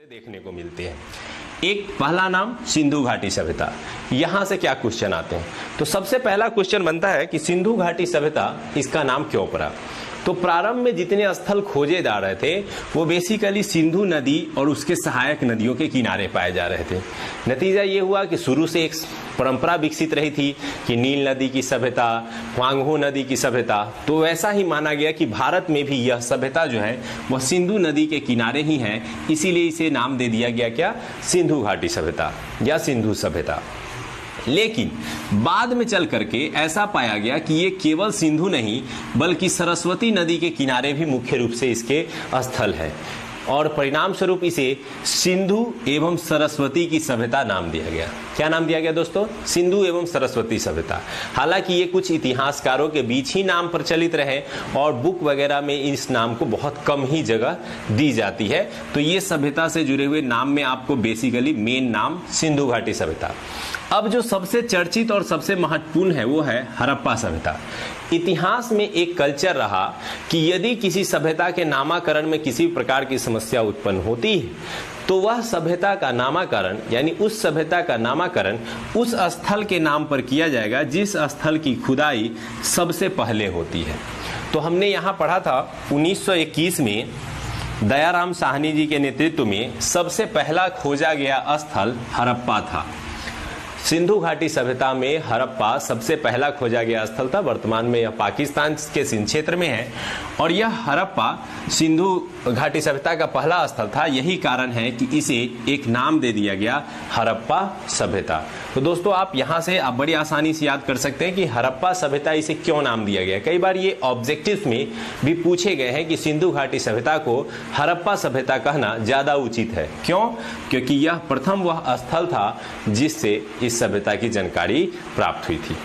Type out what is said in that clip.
देखने को मिलते हैं। एक पहला नाम सिंधु घाटी सभ्यता। यहां से क्या क्वेश्चन आते हैं? तो सबसे पहला क्वेश्चन बनता है कि सिंधु घाटी सभ्यता इसका नाम क्यों पड़ा। तो प्रारंभ में जितने स्थल खोजे जा रहे थे वो बेसिकली सिंधु नदी और उसके सहायक नदियों के किनारे पाए जा रहे थे। नतीजा ये हुआ कि शुरू से एक परंपरा विकसित रही थी कि नील नदी की सभ्यता, वांगहू नदी की सभ्यता, तो वैसा ही माना गया कि भारत में भी यह सभ्यता जो है वह सिंधु नदी के किनारे ही है, इसीलिए इसे नाम दे दिया गया क्या, सिंधु घाटी सभ्यता या सिंधु सभ्यता। लेकिन बाद में चल करके ऐसा पाया गया कि ये केवल सिंधु नहीं बल्कि सरस्वती नदी के किनारे भी मुख्य रूप से इसके स्थल है और परिणाम स्वरूप इसे सिंधु एवं सरस्वती की सभ्यता नाम दिया गया। क्या नाम दिया गया दोस्तों? सिंधु एवं सरस्वती सभ्यता। हालांकि ये कुछ इतिहासकारों के बीच ही नाम प्रचलित रहे और बुक वगैरह में इस नाम को बहुत कम ही जगह दी जाती है। तो ये सभ्यता से जुड़े हुए नाम में आपको बेसिकली मेन नाम सिंधु घाटी सभ्यता। अब जो सबसे चर्चित और सबसे महत्वपूर्ण है वो है हड़प्पा सभ्यता। इतिहास में एक कल्चर रहा कि यदि किसी सभ्यता के नामकरण में किसी प्रकार की समस्या उत्पन्न होती है तो वह सभ्यता का नामकरण यानी उस सभ्यता का नामकरण उस स्थल के नाम पर किया जाएगा जिस स्थल की खुदाई सबसे पहले होती है। तो हमने यहाँ पढ़ा था 1921 में दयाराम साहनी जी के नेतृत्व में सबसे पहला खोजा गया स्थल हड़प्पा था। सिंधु घाटी सभ्यता में हड़प्पा सबसे पहला खोजा गया स्थल था। वर्तमान में यह पाकिस्तान के सिंध क्षेत्र में है और यह हड़प्पा सिंधु घाटी सभ्यता का पहला स्थल था। यही कारण है कि इसे एक नाम दे दिया गया हड़प्पा सभ्यता। तो दोस्तों आप यहाँ से आप बड़ी आसानी से याद कर सकते हैं कि हड़प्पा सभ्यता इसे क्यों नाम दिया गया। कई बार ये ऑब्जेक्टिव्स में भी पूछे गए हैं कि सिंधु घाटी सभ्यता को हड़प्पा सभ्यता कहना ज्यादा उचित है। क्यों? क्योंकि यह प्रथम वह स्थल था जिससे इस सभ्यता की जानकारी प्राप्त हुई थी।